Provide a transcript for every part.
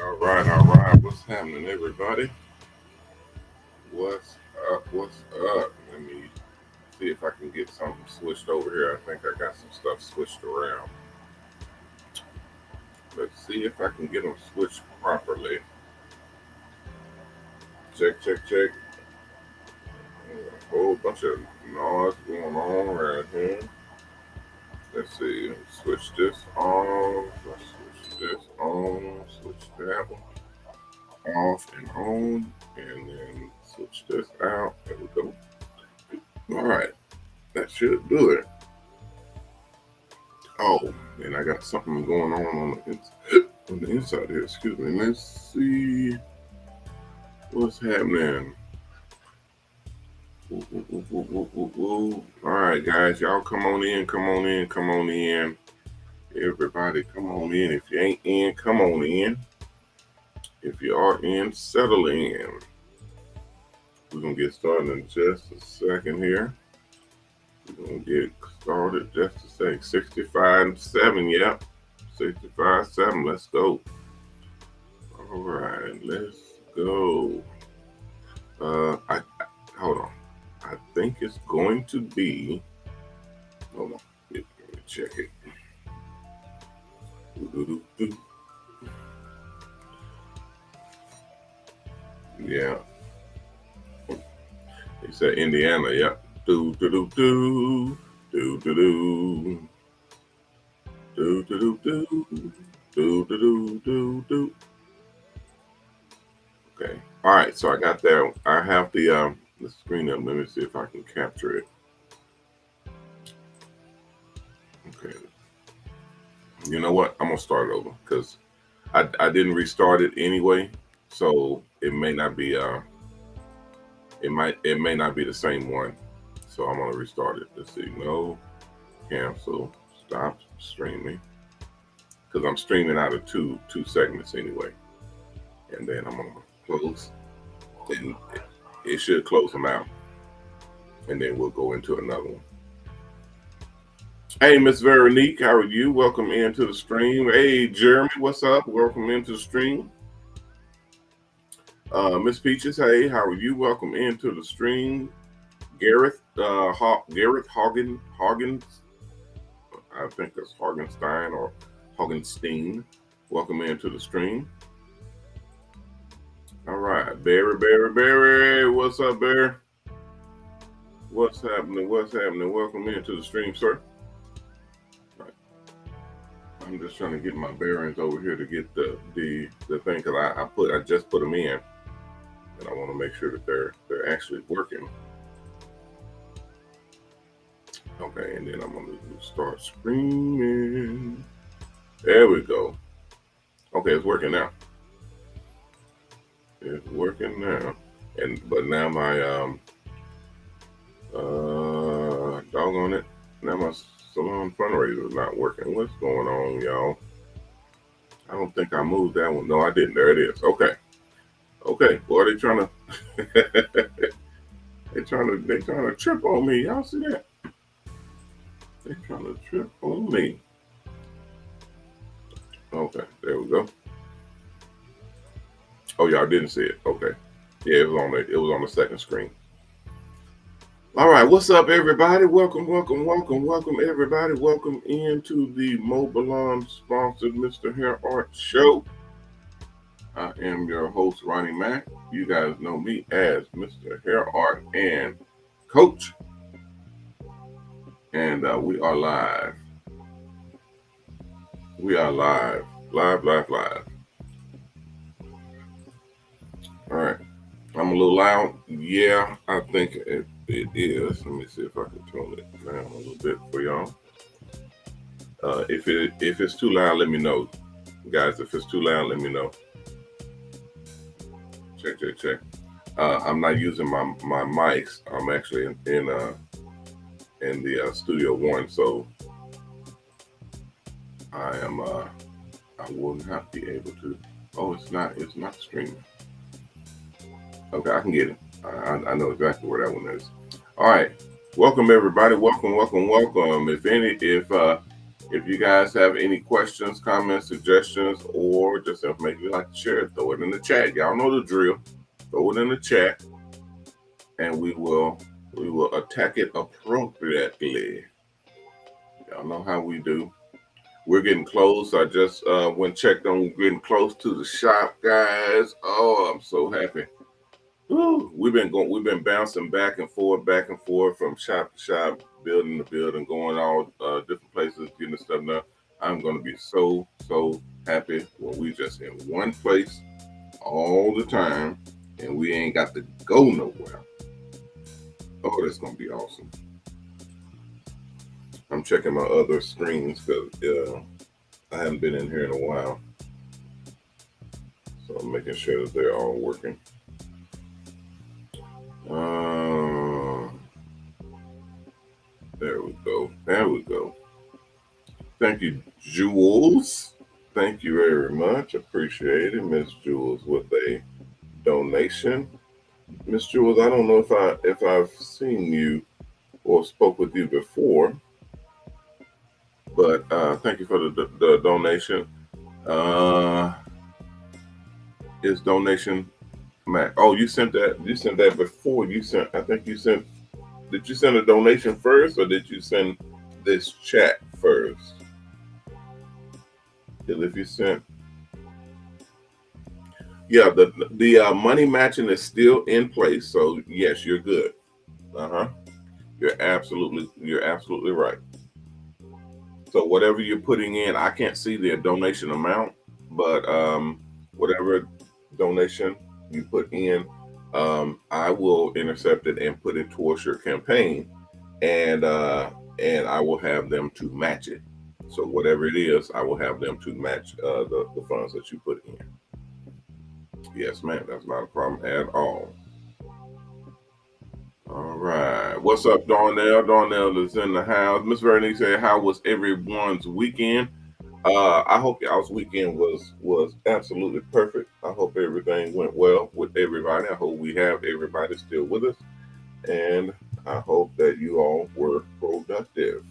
All right. What's happening, everybody? What's up? What's up? Let me see if I can get something switched over here. I think I got some stuff switched around. Let's see if I can get them switched properly. Check. A whole bunch of noise going on right here. Let's see. Switch this on. Let's switch this on. Switch that one off and on. And then switch this out. There we go. All right. That should do it. Oh, and I got something going on the inside here. Excuse me. Let's see what's happening. All right, guys, y'all come on in. Everybody, come on in. If you ain't in, come on in. If you are in, settle in. We're gonna get started in just a second here. We're gonna get started just a second. 65-7, yep. 65-7, let's go. All right, let's go. Hold on. I think it's going to be. Hold on. Let me check it. Yeah. It's at Indiana. Yep. Do. Okay. All right. So I got that. I have the screen up. Let me see if I can capture it. Okay. You know what? I'm gonna start over because I didn't restart it anyway, so it may not be it may not be the same one. So I'm gonna restart it. Let's see. No, cancel, stop streaming. Because I'm streaming out of two segments anyway. And then I'm gonna close. And it should close them out. And then we'll go into another one. Hey, Miss Veronique, how are you? Welcome into the stream. Hey, Jeremy, what's up? Welcome into the stream. Miss Peaches, hey, how are you? Welcome into the stream. Gareth Hoggins, I think it's Hagenstein or Hagenstein. Welcome into the stream. All right, Barry. What's up, Barry? What's happening? Welcome into the stream, sir. Right. I'm just trying to get my bearings over here to get the thing because I just put them in, and I want to make sure that they're actually working. Okay, and then I'm gonna start screaming. There we go. Okay, it's working now. It's working now. But now my doggone it. Now my salon fundraiser is not working. What's going on, y'all? I don't think I moved that one. No, I didn't. There it is. Okay. Boy, they trying to trip on me. Y'all see that? They're trying to trip on me. Okay, there we go. Oh, y'all didn't see it. Okay. Yeah, it was on the second screen. All right, what's up, everybody? Welcome, everybody. Welcome into the MOBALON sponsored MrHairArt show. I am your host, Ronnie Mac. You guys know me as MrHairArt and Coach. And we are live. We are live. Live. All right. I'm a little loud. Yeah, I think it is. Let me see if I can tone it down a little bit for y'all. If it's too loud, let me know. Guys, if it's too loud, let me know. Check. I'm not using my mics. I'm actually in the Studio One, so I will not be able to. Oh, it's not streaming. Okay, I can get it. I know exactly where that one is. All right, welcome everybody. Welcome. If If you guys have any questions, comments, suggestions, or just information you'd like to share, throw it in the chat. Y'all know the drill. Throw it in the chat, and we will attack it appropriately. Y'all know how we do. We're getting close. I just went checked on getting close to the shop, guys. Oh, I'm so happy. Woo. We've been bouncing back and forth from shop to shop, building to building, going all different places, getting stuff done. I'm gonna be so happy when we just in one place all the time and we ain't got to go nowhere. Oh, that's gonna be awesome. I'm checking my other screens because I haven't been in here in a while, so I'm making sure that they're all working. There we go. There we go. Thank you, Jules. Thank you very much. Appreciate it, Miss Jules, with a donation. Miss Jules, I don't know if I've seen you or spoke with you before, but thank you for the donation. Is donation Mac? Oh, you sent that. You sent that before. You sent. I think you sent. Did you send a donation first, or did you send this chat first? If you sent, yeah, the money matching is still in place. So yes, you're good. You're absolutely right. So whatever you're putting in, I can't see the donation amount, but whatever donation you put in, I will intercept it and put it towards your campaign, and I will have them to match it. So whatever it is, I will have them to match the funds that you put in. Yes, ma'am. That's not a problem at all. All right. What's up, Darnell? Darnell is in the house. Miss Vernique said, "How was everyone's weekend?" I hope y'all's weekend was absolutely perfect. I hope everything went well with everybody. I hope we have everybody still with us, and I hope that you all were productive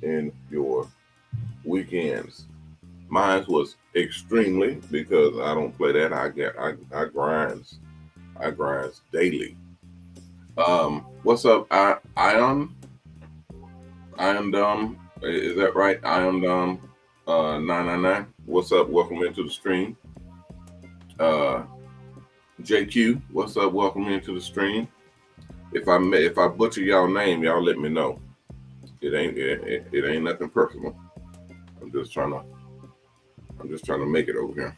in your weekends. Mine was extremely, because I don't play that. I grinds. I grinds daily. What's up, Ion? Ion Dumb, is that right? Ion Dumb, 999. What's up? Welcome into the stream. JQ, what's up? Welcome into the stream. If I butcher y'all name, y'all let me know. It ain't nothing personal. I'm just trying to make it over here.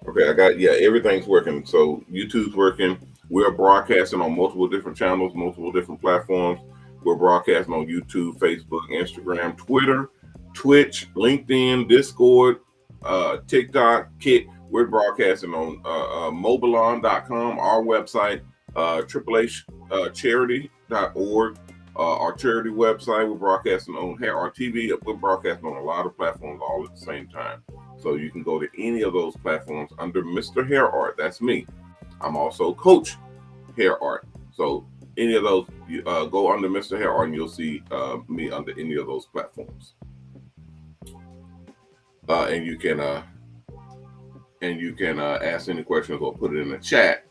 Okay, everything's working. So YouTube's working. We're broadcasting on multiple different channels, multiple different platforms. We're broadcasting on YouTube, Facebook, Instagram, Twitter, Twitch, LinkedIn, Discord, TikTok, Kit. We're broadcasting on MOBALON.com, our website, charity.org, our charity website. We're broadcasting on MrHairArt TV. We're broadcasting on a lot of platforms all at the same time. So you can go to any of those platforms under MrHairArt. That's me. I'm also Coach HairArt. So any of those, go under MrHairArt and you'll see me under any of those platforms. And you can ask any questions or put it in the chat,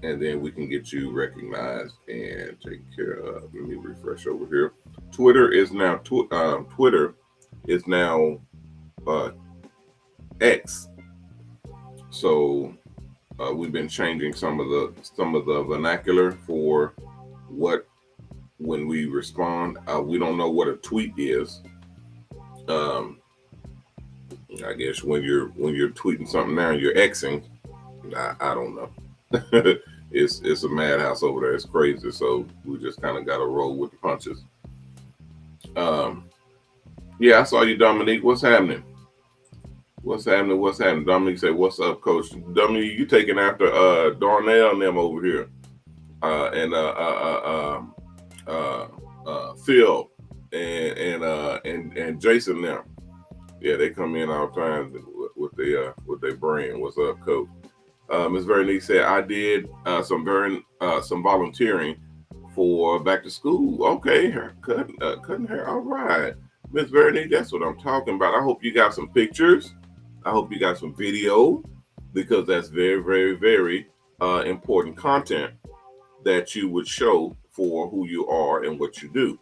and then we can get you recognized and taken care of. Let me refresh over here. Twitter is now X. So we've been changing some of the vernacular for when we respond. We don't know what a tweet is. I guess when you're tweeting something now, you're Xing. I don't know. It's a madhouse over there. It's crazy. So we just kind of got to roll with the punches. Yeah, I saw you, Dominique. What's happening? What's happening? Dominique said, "What's up, Coach?" Dominique, you taking after Darnell and them over here, and Phil and Jason now. Yeah, they come in all the time with their brand. What's up, Coach? Ms. Vernique said, "I did some volunteering for back to school. Okay, cutting hair. All right, Miss Vernie, that's what I'm talking about. I hope you got some pictures. I hope you got some video, because that's very, very, very important content that you would show for who you are and what you do.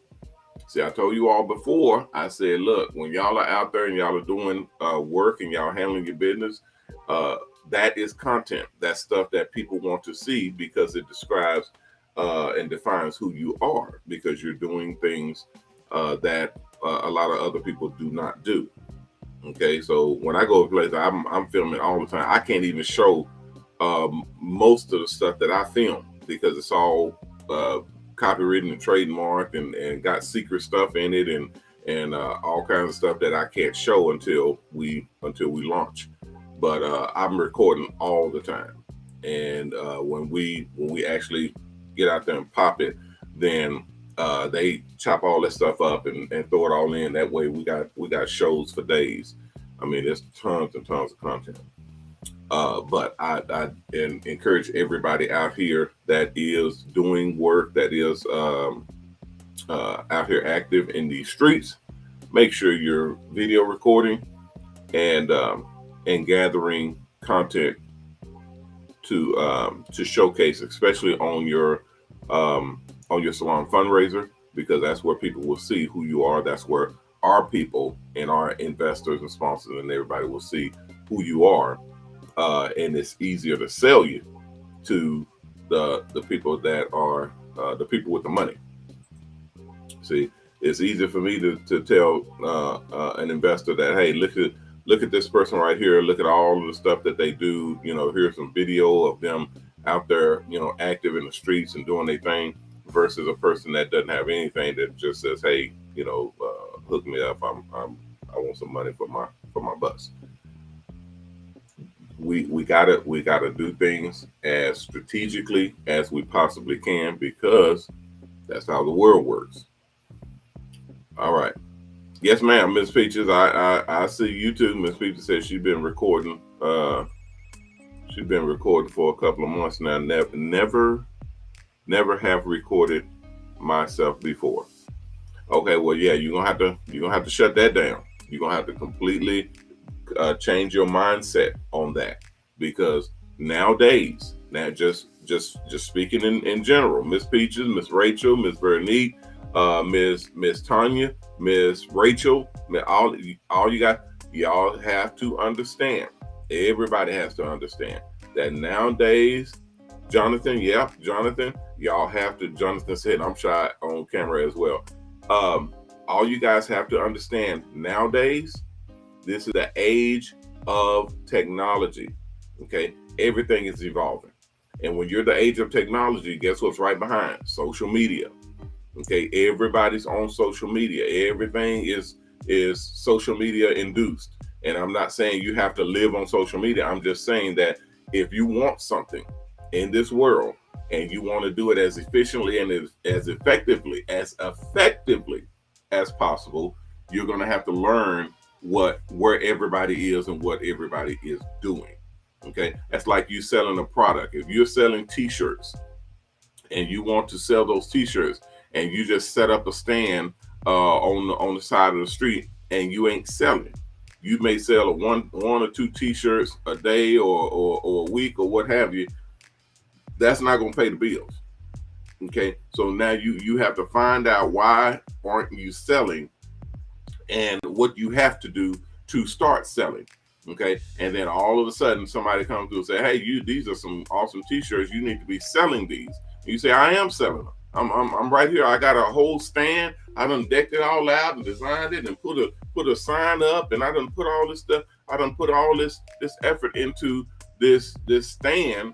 See, I told you all before, I said, look, when y'all are out there and y'all are doing work and y'all handling your business, that is content. That's stuff that people want to see, because it describes and defines who you are, because you're doing things that a lot of other people do not do. Okay, so when I go to places, I'm filming all the time. I can't even show most of the stuff that I film, because it's all copywritten and trademarked and got secret stuff in it, and all kinds of stuff that I can't show until we launch. But I'm recording all the time, and when we actually get out there and pop it, then they chop all that stuff up and throw it all in. That way we got shows for days. I mean, there's tons and tons of content. But I encourage everybody out here that is doing work, that is out here active in these streets, make sure you're video recording and gathering content to showcase, especially on your salon fundraiser, because that's where people will see who you are. That's where our people and our investors and sponsors and everybody will see who you are. And it's easier to sell you to the people that are the people with the money. See, it's easier for me to tell an investor that, hey, look at this person right here. Look at all of the stuff that they do. Here's some video of them out there, active in the streets and doing their thing, versus a person that doesn't have anything, that just says, hey, hook me up. I want some money for my bus. We gotta do things as strategically as we possibly can, because that's how the world works. All right. Yes, ma'am, Miss Peaches. I see you too. Miss Peaches says she's been recording. She's been recording for a couple of months now. Never have recorded myself before. Okay, well, yeah, you're gonna have to shut that down. You're gonna have to completely change your mindset on that, because nowadays, now just speaking in general, Miss Peaches, Miss Rachel, Miss Vernique, Miss Tanya, Miss Rachel, all you got, y'all have to understand. Everybody has to understand that nowadays, Jonathan, y'all have to. Jonathan said, I'm shy on camera as well. All you guys have to understand nowadays, this is the age of technology. Okay, everything is evolving, and when you're the age of technology, guess what's right behind? Social media. Okay, everybody's on social media. Everything is social media induced. And I'm not saying you have to live on social media. I'm just saying that if you want something in this world and you want to do it as efficiently and as effectively as possible, you're going to have to learn where everybody is and what everybody is doing. Okay, that's like you selling a product. If you're selling t-shirts and you want to sell those t-shirts, and you just set up a stand on the side of the street, and you ain't selling, you may sell one or two t-shirts a day or a week or what have you. That's not going to pay the bills. Okay, so now you have to find out why aren't you selling, and what you have to do to start selling. Okay, and then all of a sudden somebody comes through and say, hey, these are some awesome t-shirts, you need to be selling these. And you say, I am selling them. I'm right here. I got a whole stand. I done decked it all out and designed it and put a sign up, and I done put all this stuff. I done put all this effort into this stand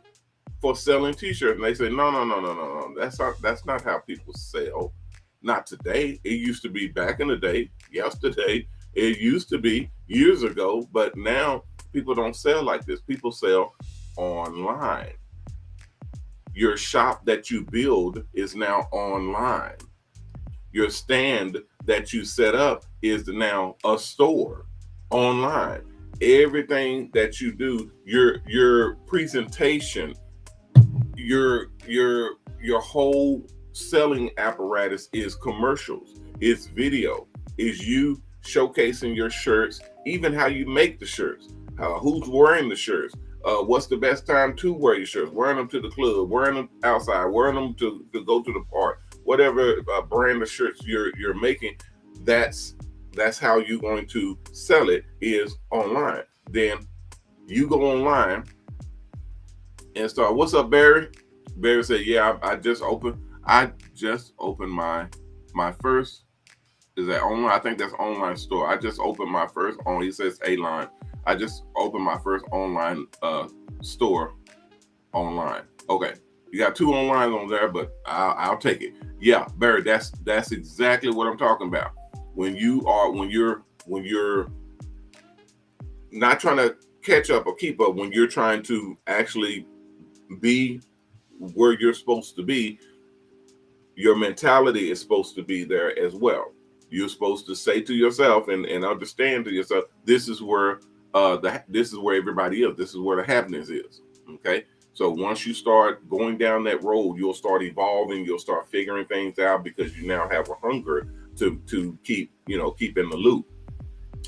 for selling t-shirts. And they say, no. That's not how people sell. Not today. It used to be back in the day, yesterday. It used to be years ago, but now people don't sell like this. People sell online. Your shop that you build is now online. Your stand that you set up is now a store online. Everything that you do, your presentation, your whole selling apparatus is commercials, it's video, is you showcasing your shirts, even how you make the shirts, who's wearing the shirts, what's the best time to wear your shirts, wearing them to the club, wearing them outside, wearing them to go to the park, whatever brand of shirts you're making. That's how you're going to sell it, is online. Then you go online and start. What's up, Barry? Barry said, yeah, I just opened my first, is that online? I think that's online store. I just opened my first on, he says A-line. I just opened my first online store online. Okay. You got 2 online on there, but I'll take it. Yeah, Barry, that's exactly what I'm talking about. When you're not trying to catch up or keep up, when you're trying to actually be where you're supposed to be, your mentality is supposed to be there as well. You're supposed to say to yourself and understand to yourself, this is where everybody is. This is where the happiness is. Okay. So once you start going down that road, you'll start evolving. You'll start figuring things out because you now have a hunger to keep in the loop.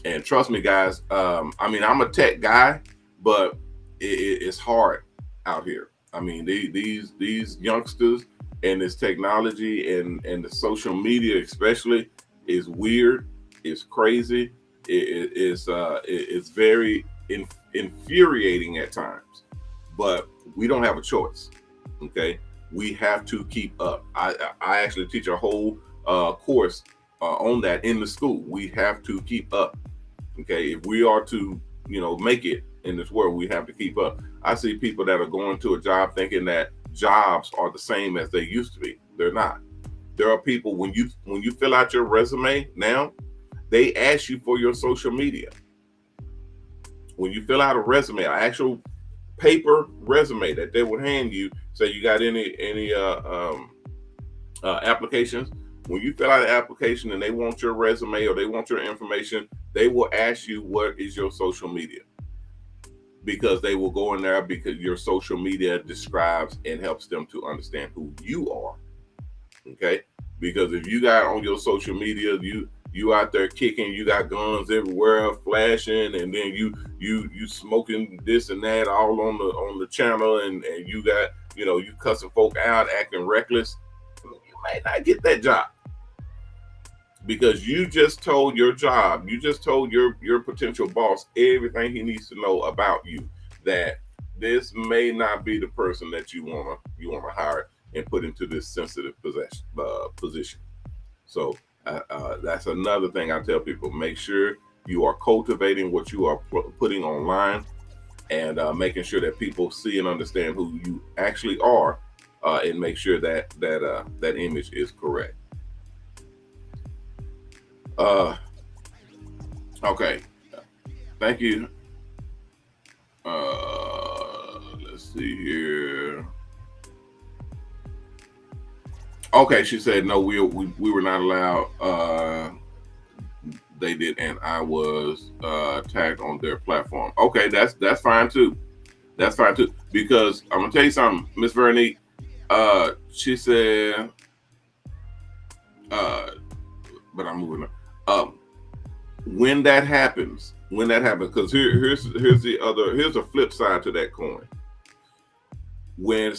And trust me, guys. I mean, I'm a tech guy, but it's hard out here. I mean, these youngsters and this technology and the social media especially is weird. It's crazy. It's very infuriating at times, but we don't have a choice. Okay, we have to keep up. I actually teach a whole course on that in the school. We have to keep up. Okay, if we are to make it in this world, we have to keep up. I see people that are going to a job thinking that jobs are the same as they used to be. They're not. There are people, when you fill out your resume now, they ask you for your social media. When you fill out a resume, an actual paper resume that they would hand you, say you got any applications. When you fill out an application and they want your resume or they want your information, they will ask you what is your social media, because they will go in there because your social media describes and helps them to understand who you are. Okay, because if you got on your social media, you out there kicking, you got guns everywhere flashing, and then you smoking this and that all on the channel, and you got you cussing folk out, acting reckless, you might not get that job, because you just told your potential boss everything he needs to know about you, that this may not be the person that you wanna hire and put into this sensitive position. So that's another thing I tell people: make sure you are cultivating what you are putting online, and making sure that people see and understand who you actually are, and make sure that image is correct. Okay, thank you. Let's see here. Okay, she said no, we were not allowed. They did, and I was tagged on their platform. Okay, that's fine too. That's fine too, because I'm gonna tell you something, Miss Veronique. She said, but I'm moving on. When that happens, because here's a flip side to that coin. When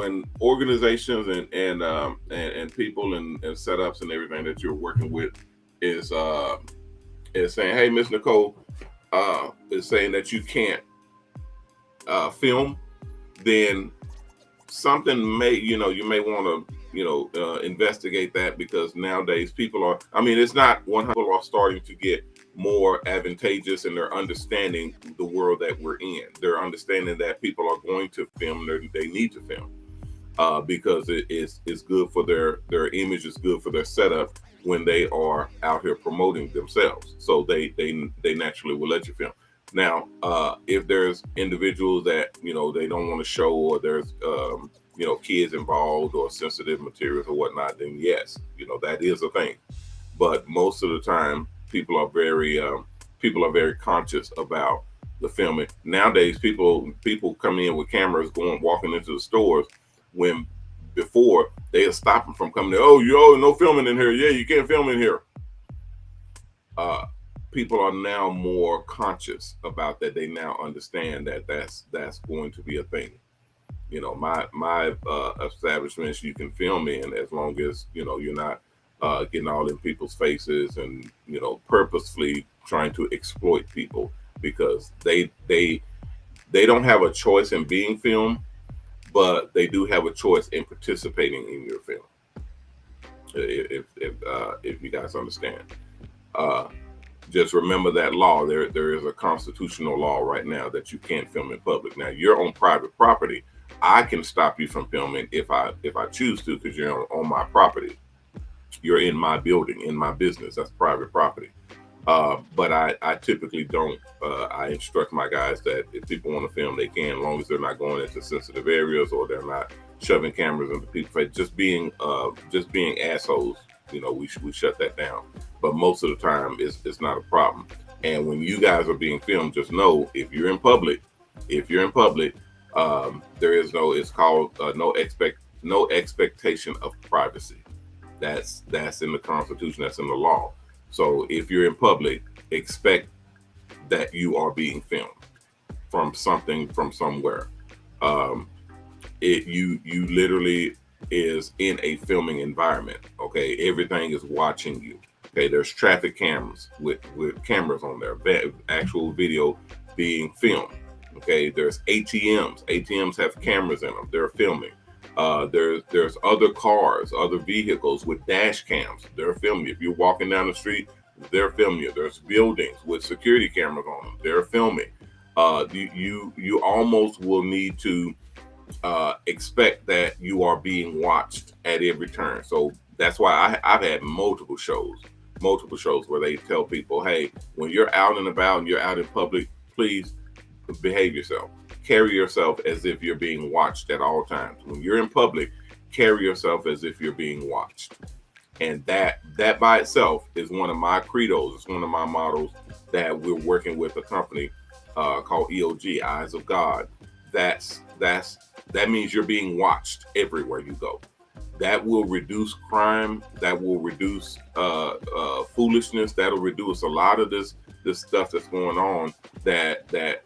when organizations and people and setups and everything that you're working with is saying, hey, Miss Nicole, is saying that you can't film, then something may you may want to investigate that, because nowadays people are, it's not 100, people are starting to get more advantageous, and they're understanding the world that we're in. They're understanding that people are going to film, they need to film, because it's good for their image, it's good for their setup when they are out here promoting themselves. So they naturally will let you film. Now, if there's individuals that they don't want to show, or there's kids involved, or sensitive materials or whatnot, then yes, that is a thing. But most of the time, people are very conscious about the filming. Nowadays, people come in with cameras walking into the stores, when before, they'll stop them from coming there. Oh, no filming in here. Yeah, you can't film in here. People are now more conscious about that. They now understand that that's going to be a thing. My establishments you can film in, as long as you're not getting all in people's faces and purposefully trying to exploit people, because they don't have a choice in being filmed, but they do have a choice in participating in your film. If you guys understand, uh, just remember that law. There is a constitutional law right now that you can't film in public. Now you're on private property. I can stop you from filming if I choose to, because you're on my property. You're in my building, in my business. That's private property. But I typically don't. I instruct my guys that if people want to film, they can, as long as they're not going into sensitive areas or they're not shoving cameras into people's face. Just being assholes. We shut that down. But most of the time, it's not a problem. And when you guys are being filmed, just know if you're in public, there is no. It's called no expectation of privacy. That's in the Constitution. That's in the law. So if you're in public, expect that you are being filmed from somewhere. You literally is in a filming environment. Okay, everything is watching you. Okay, there's traffic cameras with cameras on there, actual video being filmed. Okay, there's ATMs. ATMs have cameras in them. They're filming. There's other cars, other vehicles with dash cams. They're filming. If you're walking down the street, they're filming you. There's buildings with security cameras on them. They're filming. You almost will need to expect that you are being watched at every turn. So that's why I've had multiple shows where they tell people, hey, when you're out and about and you're out in public, please behave yourself. Carry yourself as if you're being watched at all times. When you're in public, carry yourself as if you're being watched. And that by itself is one of my credos. It's one of my models that we're working with a company called EOG, Eyes of God. That means you're being watched everywhere you go. That will reduce crime. That will reduce foolishness. That'll reduce a lot of this stuff that's going on that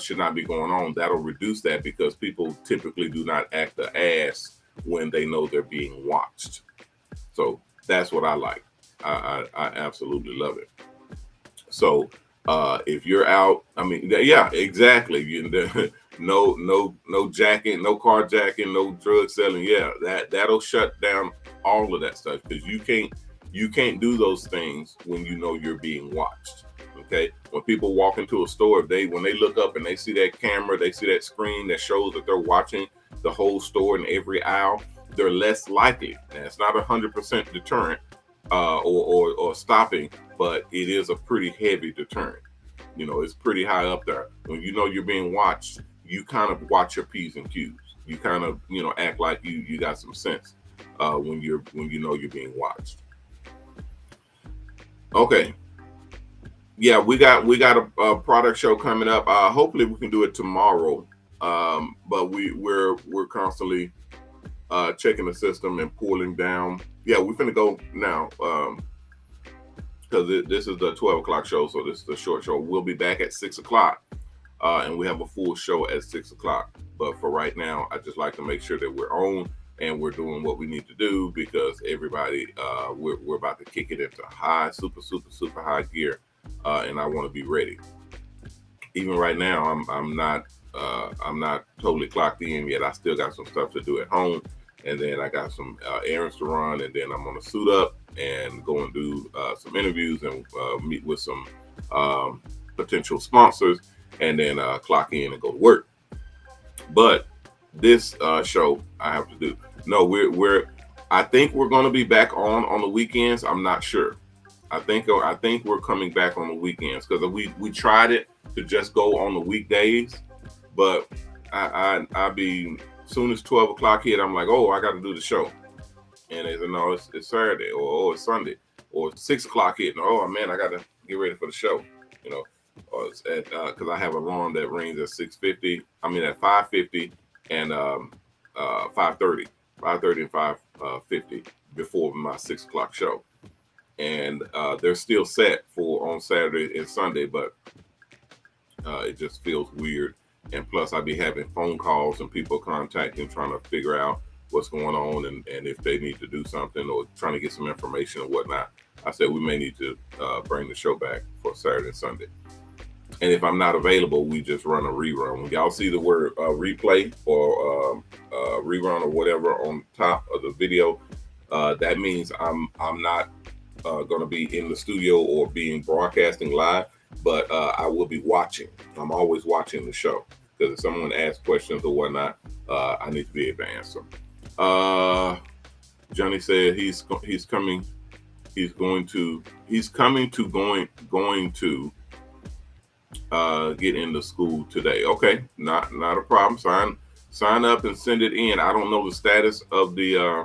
should not be going on. That'll reduce that, because people typically do not act the ass when they know they're being watched. So that's what I like. I absolutely love it. So if you're out, I mean, yeah, exactly. No jacking, no carjacking, no drug selling. Yeah, that'll shut down all of that stuff, because you can't do those things when you know you're being watched. Okay, when people walk into a store, when they look up and they see that camera, they see that screen that shows that they're watching the whole store in every aisle, they're less likely. And it's not 100% deterrent or stopping, but it is a pretty heavy deterrent. It's pretty high up there. When you know you're being watched, you kind of watch your P's and Q's. You kind of act like you got some sense when you know you're being watched. Okay. Yeah, we got a product show coming up. Hopefully we can do it tomorrow. But we're constantly checking the system and pulling down. Yeah, we're finna go now because this is the 12 o'clock show, so this is the short show. We'll be back at 6 o'clock, and we have a full show at 6 o'clock. But for right now, I just like to make sure that we're on and we're doing what we need to do, because everybody, we're about to kick it into super high gear. And I want to be ready. Even right now, I'm not totally clocked in yet. I still got some stuff to do at home, and then I got some errands to run, and then I'm gonna suit up and go and do some interviews and meet with some potential sponsors, and then clock in and go to work. But this show I have to do. No, I think we're gonna be back on the weekends. I'm not sure. I think we're coming back on the weekends, because we tried it to just go on the weekdays, but I be soon as 12 o'clock hit, I'm like, oh, I got to do the show, and they said, no, it's Saturday, or it's Sunday, or 6 o'clock hit, and oh man, I got to get ready for the show, or it's at because I have an alarm that rings at 6:50. I mean at 5:50 and 5:30. 5:30 and 5:50 before my 6 o'clock show. And they're still set for on Saturday and Sunday, but it just feels weird. And plus, I'd be having phone calls and people contacting, trying to figure out what's going on and if they need to do something or trying to get some information or whatnot. I said we may need to bring the show back for Saturday and Sunday. And if I'm not available, we just run a rerun. When y'all see the word replay or rerun or whatever on top of the video, that means I'm not going to be in the studio or being broadcasting live, but I will be watching. I'm always watching the show because if someone asks questions or whatnot, I need to be able to answer. Johnny said he's coming to get into school today. Okay, not a problem. Sign up and send it in. I don't know the status of the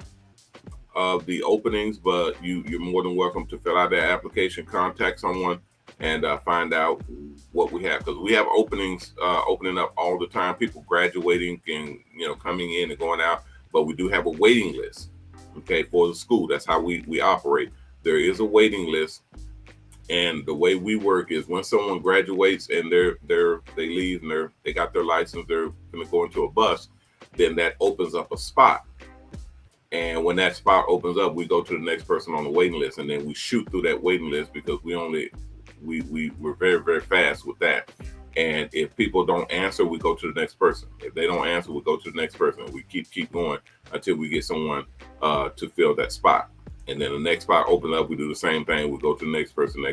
openings, but you're more than welcome to fill out that application, contact someone, and find out what we have, because we have openings opening up all the time. People graduating and coming in and going out, but we do have a waiting list. Okay, for the school. That's how we operate. There is a waiting list. And the way we work is when someone graduates and they leave and they got their license, they're going to go into a bus, then that opens up a spot. And when that spot opens up, we go to the next person on the waiting list, and then we shoot through that waiting list because we're very, very fast with that. And if people don't answer, we go to the next person. If they don't answer, we go to the next person. We keep going until we get someone to fill that spot. And then the next spot opens up, we do the same thing. We go to the next person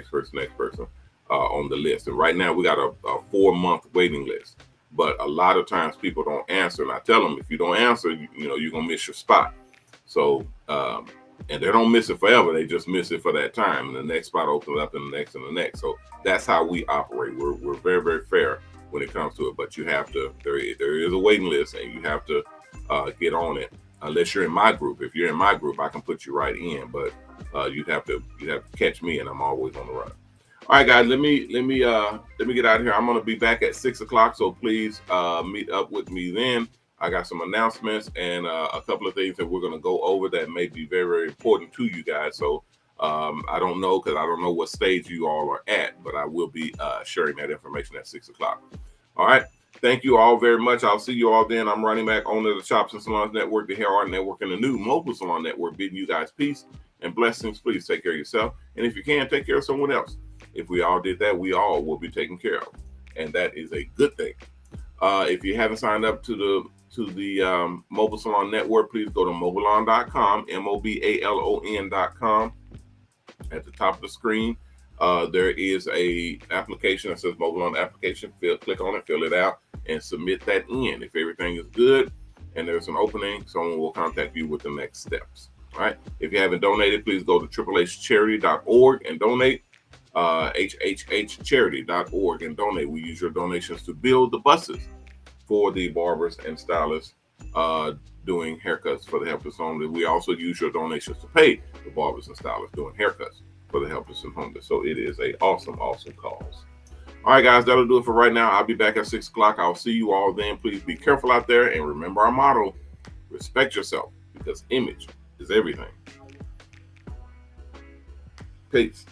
on the list. And right now we got a 4-month waiting list. But a lot of times people don't answer. And I tell them, if you don't answer, you're going to miss your spot. So, and they don't miss it forever. They just miss it for that time. And the next spot opens up and the next and the next. So that's how we operate. We're very, very fair when it comes to it. But you have to, there is a waiting list and you have to get on it. Unless you're in my group. If you're in my group, I can put you right in, but you'd have to catch me, and I'm always on the run. All right, guys, let me get out of here. I'm going to be back at 6 o'clock, so please meet up with me then. I got some announcements and a couple of things that we're going to go over that may be very, very important to you guys. So I don't know, because I don't know what stage you all are at, but I will be sharing that information at 6 o'clock. All right. Thank you all very much. I'll see you all then. I'm Ronnie Mac, owner of the Shops Salons Network, the HairArt Network, and the new Mobile Salon Network, bidding you guys peace and blessings. Please take care of yourself. And if you can, take care of someone else. If we all did that, we all will be taken care of. And that is a good thing. If you haven't signed up to the Mobile Salon Network, please go to MOBALON.com, MOBALON.com. At the top of the screen, there is a application that says MobileOn application. Click on it, fill it out, and submit that in. If everything is good and there's an opening, someone will contact you with the next steps. All right. If you haven't donated, please go to HHHcharity.org and donate. HHHcharity.org and donate. We use your donations to build the buses for the barbers and stylists doing haircuts for the helpless homeless. We also use your donations to pay the barbers and stylists doing haircuts for the helpless and homeless. So it is a awesome cause. All right, guys, that'll do it for right now. I'll be back at 6 o'clock. I'll see you all then. Please be careful out there and remember our motto: respect yourself, because image is everything. Peace.